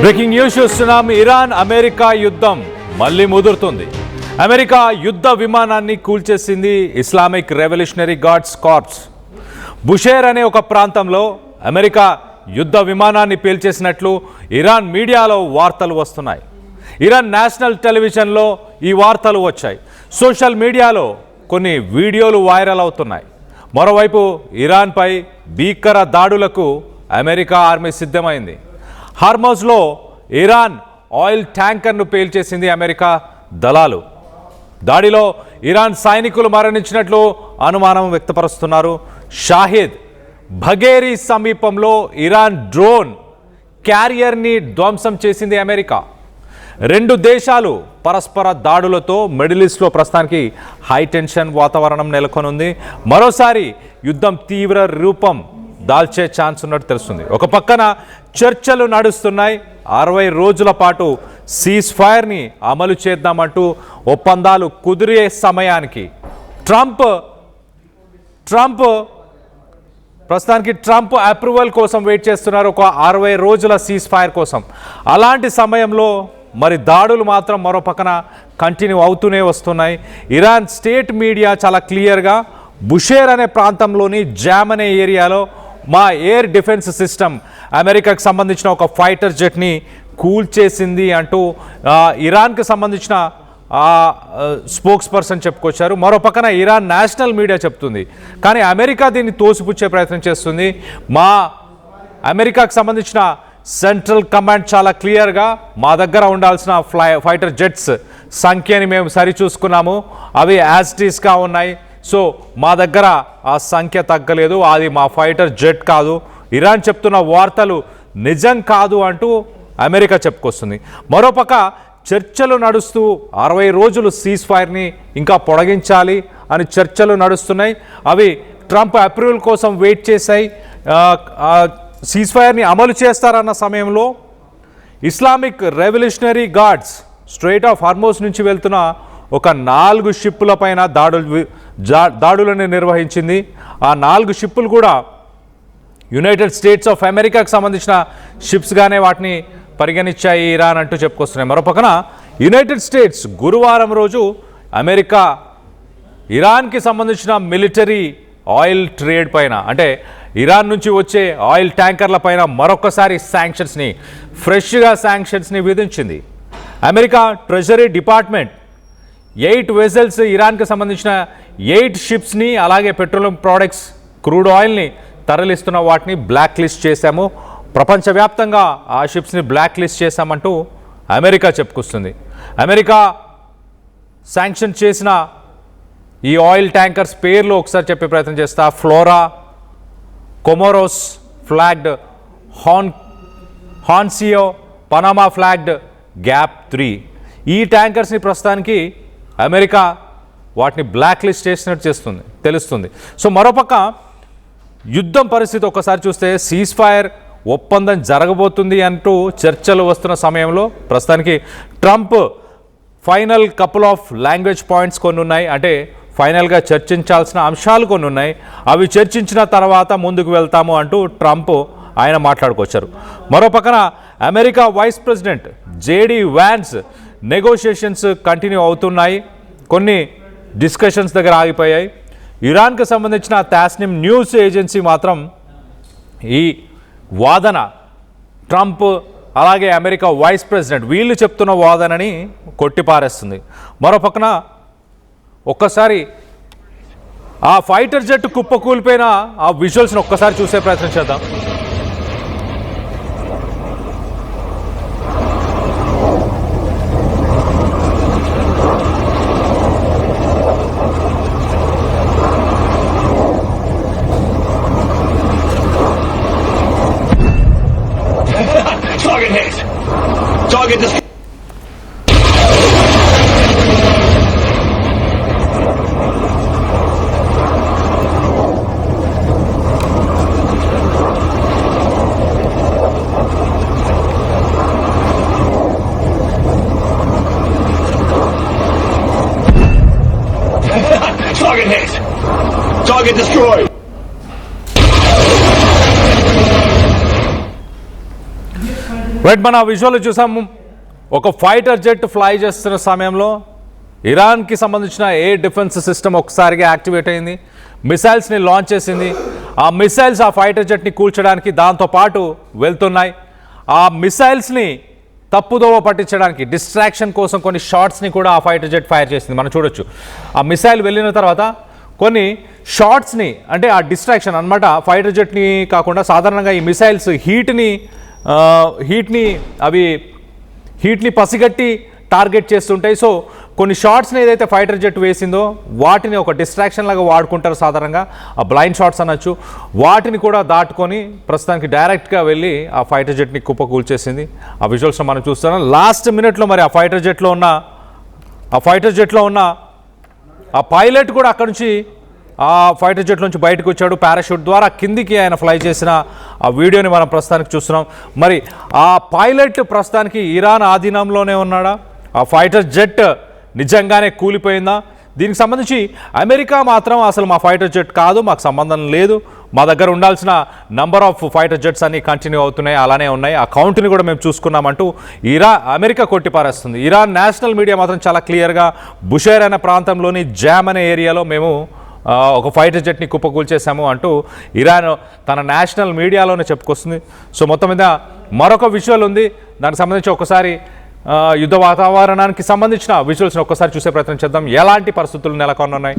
Breaking news చూస్తున్నాం. Iran America యుద్ధం మళ్ళీ ముదురుతుంది. అమెరికా యుద్ధ విమానాన్ని కూల్చేసింది ఇస్లామిక్ రెవల్యూషనరీ గార్డ్స్ కార్ప్స్. బుషేర్ అనే ఒక ప్రాంతంలో అమెరికా యుద్ధ విమానాన్ని పేల్చేసినట్లు ఇరాన్ మీడియాలో వార్తలు వస్తున్నాయి. ఇరాన్ నేషనల్ టెలివిజన్లో ఈ వార్తలు వచ్చాయి. సోషల్ మీడియాలో కొన్ని వీడియోలు వైరల్ అవుతున్నాయి. మరోవైపు ఇరాన్పై భీకర దాడులకు అమెరికా ఆర్మీ సిద్ధమైంది. హార్మోజ్లో ఇరాన్ ఆయిల్ ట్యాంకర్ను పేల్చేసింది అమెరికా దళాలు. దాడిలో ఇరాన్ సైనికులు మరణించినట్లు అనుమానం వ్యక్తపరుస్తున్నారు. షాహిద్ బఘేరీ సమీపంలో ఇరాన్ డ్రోన్ క్యారియర్ని ధ్వంసం చేసింది అమెరికా. రెండు దేశాలు పరస్పర దాడులతో మిడిల్ ఈస్ట్లో ప్రస్తుతానికి హై టెన్షన్ వాతావరణం నెలకొనుంది. మరోసారి యుద్ధం తీవ్ర రూపం దాల్చే ఛాన్స్ ఉన్నట్టు తెలుస్తుంది. ఒక పక్కన చర్చలు నడుస్తున్నాయి. 60 రోజుల పాటు సీజ్ ఫైర్ని అమలు చేద్దామంటూ ఒప్పందాలు కుదిరే సమయానికి ట్రంప్ అప్రూవల్ కోసం వెయిట్ చేస్తున్నారు, ఒక 60 రోజుల సీజ్ ఫైర్ కోసం. అలాంటి సమయంలో మరి దాడులు మాత్రం మరో పక్కన కంటిన్యూ అవుతూనే వస్తున్నాయి. ఇరాన్ స్టేట్ మీడియా చాలా క్లియర్గా బుషేర్ అనే ప్రాంతంలోని జామ్ అనే ఏరియాలో మా ఎయిర్ డిఫెన్స్ సిస్టమ్ అమెరికాకు సంబంధించిన ఒక ఫైటర్ జెట్ని కూల్చేసింది అంటూ ఇరాన్కి సంబంధించిన స్పోక్స్ పర్సన్ చెప్పుకొచ్చారు. మరో పక్కన ఇరాన్ నేషనల్ మీడియా చెప్తుంది, కానీ అమెరికా దీన్ని తోసిపుచ్చే ప్రయత్నం చేస్తుంది. అమెరికాకు సంబంధించిన సెంట్రల్ కమాండ్ చాలా క్లియర్గా మా దగ్గర ఉండాల్సిన ఫైటర్ జెట్స్ సంఖ్యని మేము సరిచూసుకున్నాము, అవి యాజ్టీస్గా ఉన్నాయి, సో మా దగ్గర ఆ సంఖ్య తగ్గలేదు, అది మా ఫైటర్ జెట్ కాదు, ఇరాన్ చెప్తున్న వార్తలు నిజం కాదు అంటూ అమెరికా చెప్పుకొస్తుంది. మరోపక్క చర్చలు నడుస్తూ 60 రోజులు సీజ్ ఫైర్ని ఇంకా పొడిగించాలి అని చర్చలు నడుస్తున్నాయి. అవి ట్రంప్ అప్రూవల్ కోసం వెయిట్ చేశాయి. సీజ్ ఫైర్ని అమలు చేస్తారన్న సమయంలో Islamic revolutionary guards strait of Hormuz నుంచి వెళ్తున్న ఒక 4 షిప్పుల పైన దాడులను నిర్వహించింది. ఆ 4 షిప్పులు కూడా యునైటెడ్ స్టేట్స్ ఆఫ్ అమెరికాకు సంబంధించిన షిప్స్గానే వాటిని పరిగణించాయి ఇరాన్ అంటూ చెప్పుకొస్తున్నాయి. మరోపక్కన యునైటెడ్ స్టేట్స్ గురువారం రోజు అమెరికా ఇరాన్కి సంబంధించిన మిలిటరీ ఆయిల్ ట్రేడ్ పైన, అంటే ఇరాన్ నుంచి వచ్చే ఆయిల్ ట్యాంకర్ల పైన మరొకసారి ఫ్రెష్గా శాంక్షన్స్ని విధించింది. అమెరికా ట్రెజరీ డిపార్ట్మెంట్ 8 వెజల్స్ ఇరాన్కి సంబంధించిన 8 షిప్స్ని, అలాగే పెట్రోలియం ప్రోడక్ట్స్, క్రూడ్ ఆయిల్ని తరలిస్తున్న వాటిని బ్లాక్ లిస్ట్ చేశాము, ప్రపంచవ్యాప్తంగా ఆ షిప్స్ని బ్లాక్ లిస్ట్ చేశామంటూ అమెరికా చెప్పుకొస్తుంది. అమెరికా శాంక్షన్ చేసిన ఈ ఆయిల్ ట్యాంకర్స్ పేర్లు ఒకసారి చెప్పే ప్రయత్నం చేస్తా. ఫ్లోరా, కొమోరోస్ ఫ్లాగ్డ్, హాన్సియో, పనామా ఫ్లాగ్డ్, గ్యాప్ 3. ఈ ట్యాంకర్స్ని ప్రస్తుతానికి అమెరికా వాటిని బ్లాక్ లిస్ట్ చేసినట్టు తెలుస్తుంది. సో మరోపక్క యుద్ధం పరిస్థితి ఒక్కసారి చూస్తే సీజ్ ఫైర్ ఒప్పందం జరగబోతుంది అంటూ చర్చలు వస్తున్న సమయంలో ప్రస్తుతానికి Trump final couple of language points కొన్ని ఉన్నాయి, అంటే ఫైనల్గా చర్చించాల్సిన అంశాలు కొన్ని ఉన్నాయి, అవి చర్చించిన తర్వాత ముందుకు వెళ్తాము అంటూ ట్రంప్ ఆయన మాట్లాడుకొచ్చారు. మరో పక్కన America vice president JD Vance negotiations continue అవుతున్నాయి. కొన్ని డిస్కషన్స్ దగ్గర ఆగిపోయాయి. ఇరాన్కి సంబంధించిన తాస్నిమ్ న్యూస్ ఏజెన్సీ మాత్రం ఈ వాదన ట్రంప్ అలాగే అమెరికా వైస్ ప్రెసిడెంట్ వీళ్ళు చెప్తున్న వాదనని కొట్టిపారేస్తుంది. మరో పక్కన ఒక్కసారి ఆ ఫైటర్ జెట్ కుప్పకూలిపోయిన ఆ విజువల్స్ని ఒక్కసారి చూసే ప్రయత్నం చేద్దాం. Target this. Target hit. Target destroyed. Right, మన విజువల్ చూసాము. ఒక ఫైటర్ జెట్ ఫ్లై చేస్తున్న సమయంలో ఇరాన్కి సంబంధించిన ఎయిర్ డిఫెన్స్ సిస్టమ్ ఒకసారిగా యాక్టివేట్ అయింది, మిసైల్స్ని లాంచ్ చేసింది. ఆ మిసైల్స్ ఆ ఫైటర్ జెట్ని కూల్చడానికి దాంతోపాటు వెళ్తున్నాయి. ఆ మిసైల్స్ని తప్పుదోవ పట్టించడానికి డిస్ట్రాక్షన్ కోసం కొన్ని షాట్స్ని కూడా ఆ ఫైటర్ జెట్ ఫైర్ చేసింది. మనం చూడొచ్చు ఆ మిసైల్ వెళ్ళిన తర్వాత కొన్ని షాట్స్ని, అంటే ఆ డిస్ట్రాక్షన్ అన్నమాట. ఫైటర్ జెట్ని కాకుండా సాధారణంగా ఈ మిసైల్స్ హీట్ని పసిగట్టి టార్గెట్ చేస్తుంటాయి. సో కొన్ని షాట్స్ని ఏదైతే ఫైటర్ జెట్ వేసిందో వాటిని ఒక డిస్ట్రాక్షన్ లాగా వాడుకుంటారు సాధారణంగా, ఆ బ్లైండ్ షాట్స్ అనొచ్చు. వాటిని కూడా దాటుకొని ప్రస్తుతానికి డైరెక్ట్గా వెళ్ళి ఆ ఫైటర్ జెట్ని కుప్పకూల్చేసింది. ఆ విజువల్స్లో మనం చూస్తున్నాం. లాస్ట్ మినిట్లో మరి ఆ ఫైటర్ జెట్లో ఉన్న ఆ పైలట్ కూడా అక్కడ నుంచి ఆ ఫైటర్ జెట్ నుంచి బయటకు వచ్చాడు. పారాషూట్ ద్వారా కిందికి ఆయన ఫ్లై చేసిన ఆ వీడియోని మనం ప్రస్తుతానికి చూస్తున్నాం. మరి ఆ పైలట్ ప్రస్తుతానికి ఇరాన్ ఆధీనంలోనే ఉన్నాడా? ఆ ఫైటర్ జెట్ నిజంగానే కూలిపోయిందా? దీనికి సంబంధించి అమెరికా మాత్రం అసలు మా ఫైటర్ జెట్ కాదు, మాకు సంబంధం లేదు, మా దగ్గర ఉండాల్సిన నంబర్ ఆఫ్ ఫైటర్ జెట్స్ అన్నీ కంటిన్యూ అవుతున్నాయి, అలానే ఉన్నాయి, ఆ కౌంట్ని కూడా మేము చూసుకున్నామంటూ అమెరికా కొట్టిపారేస్తుంది. ఇరాన్ నేషనల్ మీడియా మాత్రం చాలా క్లియర్గా బుషైర్ అనే ప్రాంతంలోని జామ్ అనే ఏరియాలో మేము ఒక ఫైటర్ జెట్ని కుప్పకూల్చేసాము అంటూ ఇరాన్ తన నేషనల్ మీడియాలోనే చెప్పుకొస్తుంది. సో మొత్తం మీద మరొక విజువల్ ఉంది, దానికి సంబంధించి ఒకసారి యుద్ధ వాతావరణానికి సంబంధించిన విజువల్స్ని ఒక్కసారి చూసే ప్రయత్నం చేద్దాం. ఎలాంటి పరిస్థితులు నెలకొన్నాయి?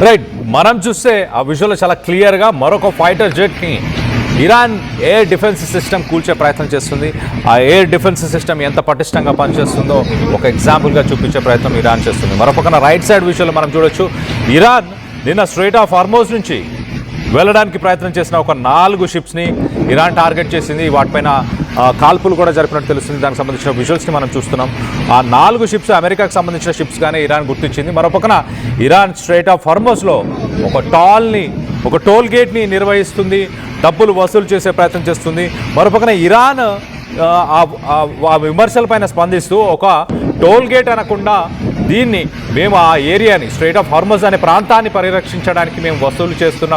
రైట్, మనం చూస్తే ఆ విజువల్ చాలా క్లియర్గా మరొక ఫైటర్ జెట్ని ఇరాన్ ఎయిర్ డిఫెన్స్ సిస్టమ్ కూల్చే ప్రయత్నం చేస్తుంది. ఆ ఎయిర్ డిఫెన్స్ సిస్టమ్ ఎంత పటిష్టంగా పనిచేస్తుందో ఒక ఎగ్జాంపుల్గా చూపించే ప్రయత్నం ఇరాన్ చేస్తుంది. మరొకన రైట్ సైడ్ విషయంలో మనం చూడొచ్చు, ఇరాన్ నిన్న స్ట్రైట్ ఆఫ్ హార్మోజ్ నుంచి వెళ్ళడానికి ప్రయత్నం చేసిన ఒక 4 షిప్స్ని ఇరాన్ టార్గెట్ చేసింది. వాటిపైన కాల్పులు కూడా జరిపినట్టు తెలుస్తుంది. దానికి సంబంధించిన విజువల్స్ని మనం చూస్తున్నాం. ఆ 4 షిప్స్ అమెరికాకు సంబంధించిన షిప్స్గానే ఇరాన్ గుర్తించింది. మరొకన ఇరాన్ స్ట్రైట్ ఆఫ్ హార్మోజ్లో ఒక టోల్ గేట్ని నిర్వహిస్తుంది, డబ్బులు వసూలు చేసే ప్రయత్నం చేస్తుంది. మరొకన ఇరాన్ ఆ విమర్శలపైన స్పందిస్తూ ఒక టోల్ గేట్ అనకుండా దీన్ని మేము ఆ ఏరియాని స్ట్రైట్ ఆఫ్ హార్మోజ్ అనే ప్రాంతాన్ని పరిరక్షించడానికి మేము వసూలు చేస్తున్న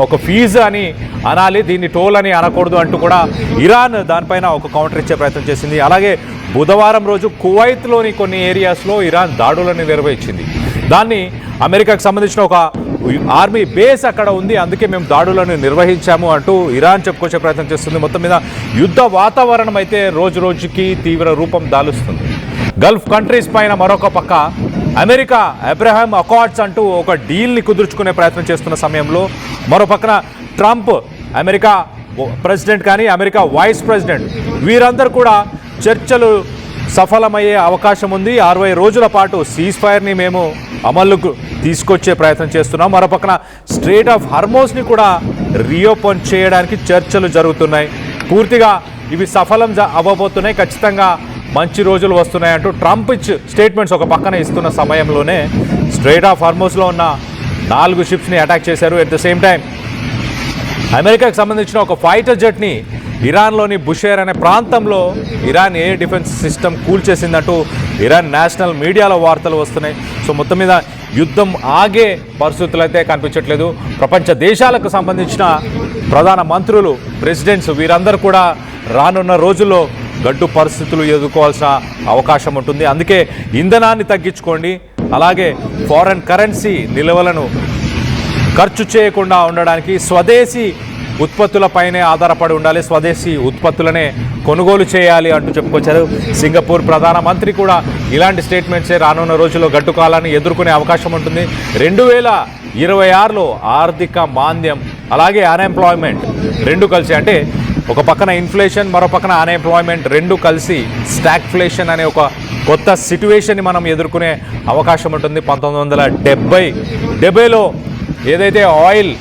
ఒక ఫీజు అని అనాలి, దీన్ని టోల్ అని అనకూడదు అంటూ కూడా ఇరాన్ దానిపైన ఒక కౌంటర్ ఇచ్చే ప్రయత్నం చేసింది. అలాగే బుధవారం రోజు కువైత్లోని కొన్ని ఏరియాస్లో ఇరాన్ దాడులను నిర్వహించింది. దాన్ని అమెరికాకు సంబంధించిన ఒక ఆర్మీ బేస్ అక్కడ ఉంది, అందుకే మేము దాడులను నిర్వహించాము అంటూ ఇరాన్ చెప్పుకొచ్చే ప్రయత్నం చేస్తుంది. మొత్తం మీద యుద్ధ వాతావరణం అయితే రోజు రోజుకి తీవ్ర రూపం దాలుస్తుంది. గల్ఫ్ కంట్రీస్ పైన మరొక పక్క అమెరికా అబ్రహాం అకార్డ్స్ అంటూ ఒక డీల్ని కుదుర్చుకునే ప్రయత్నం చేస్తున్న సమయంలో మరో పక్కన ట్రంప్, అమెరికా ప్రెసిడెంట్ కానీ అమెరికా వైస్ ప్రెసిడెంట్, వీరందరూ కూడా చర్చలు సఫలమయ్యే అవకాశం ఉంది. 60 రోజుల పాటు సీజ్ ఫైర్ని మేము అమలుకు తీసుకొచ్చే ప్రయత్నం చేస్తున్నాం. మరోపక్కన స్ట్రైట్ ఆఫ్ హార్మోజ్ని కూడా రీఓపెన్ చేయడానికి చర్చలు జరుగుతున్నాయి. పూర్తిగా ఇవి సఫలం అవ్వబోతున్నాయి, ఖచ్చితంగా మంచి రోజులు వస్తున్నాయంటూ ట్రంప్ స్టేట్మెంట్స్ ఒక పక్కన ఇస్తున్న సమయంలోనే స్ట్రైట్ ఆఫ్ హార్మోజ్లో ఉన్న 4 షిప్స్ని అటాక్ చేశారు. ఎట్ ద సేమ్ టైం అమెరికాకు సంబంధించిన ఒక ఫైటర్ జెట్ని ఇరాన్లోని బుషేర్ అనే ప్రాంతంలో ఇరాన్ ఎయిర్ డిఫెన్స్ సిస్టమ్ కూల్చేసిందంటూ ఇరాన్ నేషనల్ మీడియాలో వార్తలు వస్తున్నాయి. సో మొత్తం మీద యుద్ధం ఆగే పరిస్థితులు అయితే కనిపించట్లేదు. ప్రపంచ దేశాలకు సంబంధించిన ప్రధాన మంత్రులు, ప్రెసిడెంట్స్ వీరందరూ కూడా రానున్న రోజుల్లో గడ్డు పరిస్థితులు ఎదుర్కోవాల్సిన అవకాశం ఉంటుంది. అందుకే ఇంధనాన్ని తగ్గించుకోండి, అలాగే ఫారెన్ కరెన్సీ నిల్వలను ఖర్చు చేయకుండా ఉండడానికి స్వదేశీ ఉత్పత్తులపైనే ఆధారపడి ఉండాలి, స్వదేశీ ఉత్పత్తులనే కొనుగోలు చేయాలి అంటూ చెప్పుకొచ్చారు. సింగపూర్ ప్రధానమంత్రి కూడా ఇలాంటి స్టేట్మెంట్సే రానున్న రోజుల్లో గడ్డు కాలాన్ని ఎదుర్కొనే అవకాశం ఉంటుంది. 2026లో ఆర్థిక మాంద్యం అలాగే అన్ఎంప్లాయ్మెంట్ రెండు కలిసి, అంటే ఒక పక్కన ఇన్ఫ్లేషన్, మరో పక్కన అన్ఎంప్లాయ్మెంట్ రెండు కలిసి స్టాగ్ఫ్లేషన్ అనే ఒక కొత్త సిట్యువేషన్ని మనం ఎదుర్కొనే అవకాశం ఉంటుంది. 1970లో ఏదైతే ఆయిల్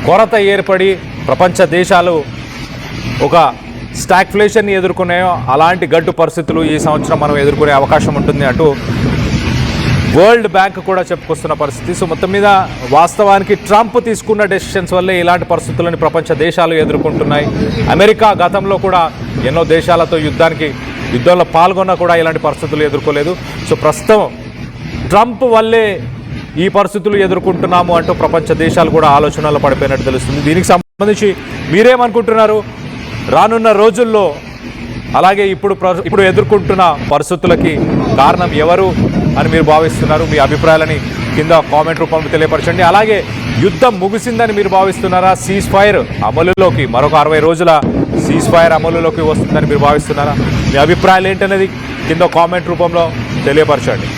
కొరత ఏర్పడి ప్రపంచ దేశాలు ఒక స్టాగ్ఫ్లేషన్ని ఎదుర్కొన్నాయో అలాంటి గడ్డు పరిస్థితులు ఈ సంవత్సరం మనం ఎదుర్కొనే అవకాశం ఉంటుంది అంటూ వరల్డ్ బ్యాంక్ కూడా చెప్పుకొస్తున్న పరిస్థితి. సో మొత్తం మీద వాస్తవానికి ట్రంప్ తీసుకున్న డెసిషన్స్ వల్లే ఇలాంటి పరిస్థితులను ప్రపంచ దేశాలు ఎదుర్కొంటున్నాయి. అమెరికా గతంలో కూడా ఎన్నో దేశాలతో యుద్ధంలో పాల్గొన్నా కూడా ఇలాంటి పరిస్థితులు ఎదుర్కోలేదు. సో ప్రస్తుతం ట్రంప్ వల్లే ఈ పరిస్థితులు ఎదుర్కొంటున్నాము అంటూ ప్రపంచ దేశాలు కూడా ఆలోచనలో పడిపోయినట్టు తెలుస్తుంది. దీనికి సంబంధించి మీరేమనుకుంటున్నారు? రానున్న రోజుల్లో అలాగే ఇప్పుడు ఎదుర్కొంటున్న పరిస్థితులకి కారణం ఎవరు అని మీరు భావిస్తున్నారు? మీ అభిప్రాయాలని కింద కామెంట్ రూపంలో తెలియపరచండి. అలాగే యుద్ధం ముగిసిందని మీరు భావిస్తున్నారా? సీజ్ ఫైర్ అమలులోకి మరొక 60 రోజుల సీజ్ ఫైర్ అమలులోకి వస్తుందని మీరు భావిస్తున్నారా? మీ అభిప్రాయాలు ఏంటనేది కింద కామెంట్ రూపంలో తెలియపరచండి.